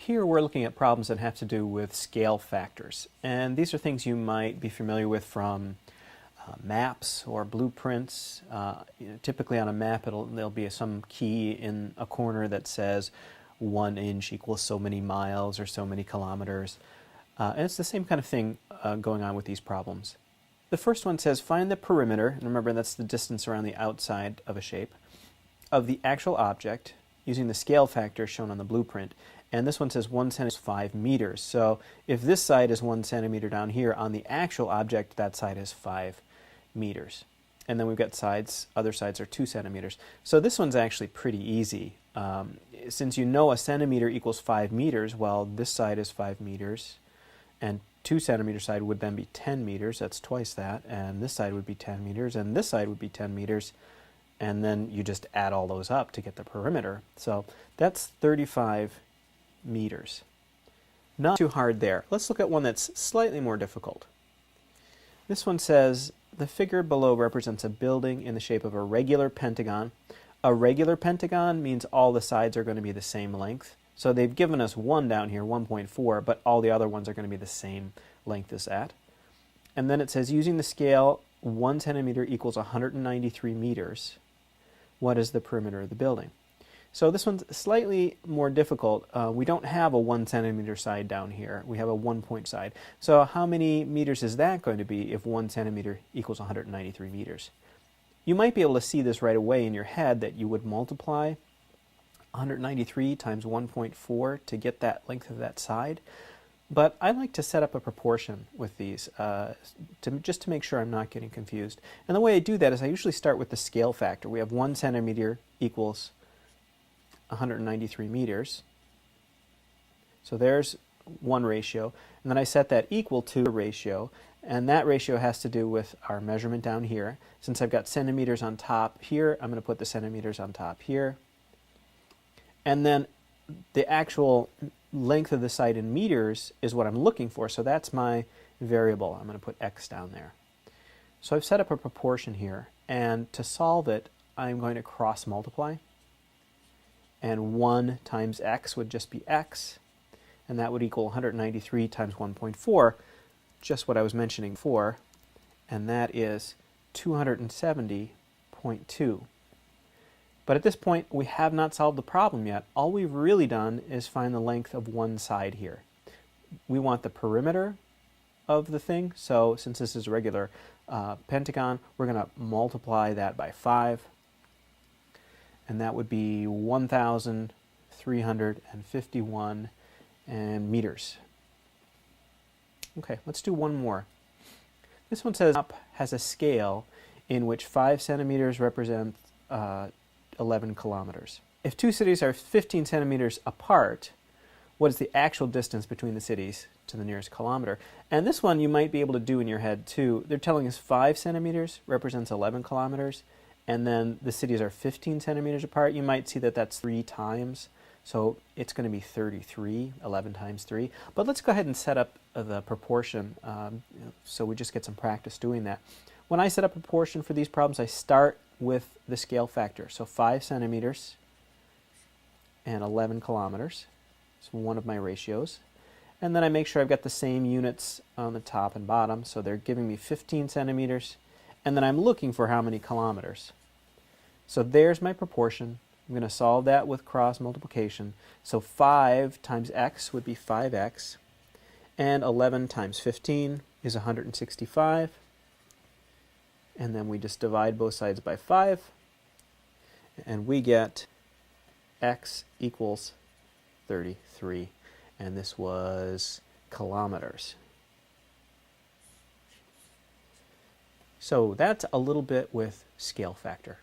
Here we're looking at problems that have to do with scale factors, and these are things you might be familiar with from maps or blueprints. Typically on a map there'll be some key in a corner that says 1 inch equals so many miles or so many kilometers, and it's the same kind of thing going on with these problems. The first one says find the perimeter, and remember that's the distance around the outside of a shape, of the actual object using the scale factor shown on the blueprint. And this one says 1 centimeter is 5 meters. So if this side is 1 centimeter down here, on the actual object, that side is 5 meters. And then we've got sides, other sides are 2 centimeters. So this one's actually pretty easy. Since you know a centimeter equals 5 meters, well, this side is 5 meters, and 2 centimeter side would then be 10 meters, that's twice that, and this side would be 10 meters, and this side would be 10 meters, and then you just add all those up to get the perimeter. So that's 35 meters. Not too hard there. Let's look at one that's slightly more difficult. This one says the figure below represents a building in the shape of a regular pentagon. A regular pentagon means all the sides are going to be the same length. So they've given us one down here, 1.4, but all the other ones are going to be the same length as that. And then it says using the scale 1 centimeter equals 193 meters. What is the perimeter of the building? So this one's slightly more difficult. We don't have a 1 centimeter side down here. We have a 1 point side. So how many meters is that going to be if 1 centimeter equals 193 meters? You might be able to see this right away in your head that you would multiply 193 times 1.4 to get that length of that side. But I like to set up a proportion with these just to make sure I'm not getting confused. And the way I do that is I usually start with the scale factor. We have 1 centimeter equals 193 meters. So there's one ratio. And then I set that equal to a ratio. And that ratio has to do with our measurement down here. Since I've got centimeters on top here, I'm going to put the centimeters on top here. And then the actual length of the side in meters is what I'm looking for. So that's my variable. I'm going to put x down there. So I've set up a proportion here. And to solve it, I'm going to cross multiply. And 1 times x would just be x, and that would equal 193 times 1.4, just what I was mentioning before, and that is 270.2. But at this point, we have not solved the problem yet. All we've really done is find the length of one side here. We want the perimeter of the thing, so since this is a regular pentagon, we're going to multiply that by 5. And that would be 1,351 meters. Okay, let's do one more. This one says up has a scale in which 5 centimeters represent 11 kilometers. If two cities are 15 centimeters apart, what is the actual distance between the cities to the nearest kilometer? And this one you might be able to do in your head too. They're telling us 5 centimeters represents 11 kilometers. And then the cities are 15 centimeters apart. You might see that that's 3 times. So it's going to be 33, 11 times 3. But let's go ahead and set up the proportion so we just get some practice doing that. When I set up a proportion for these problems, I start with the scale factor. So 5 centimeters and 11 kilometers. It's one of my ratios. And then I make sure I've got the same units on the top and bottom. So they're giving me 15 centimeters. And then I'm looking for how many kilometers. So there's my proportion. I'm going to solve that with cross multiplication. So 5 times x would be 5x. And 11 times 15 is 165. And then we just divide both sides by 5. And we get x equals 33. And this was kilometers. So that's a little bit with scale factor.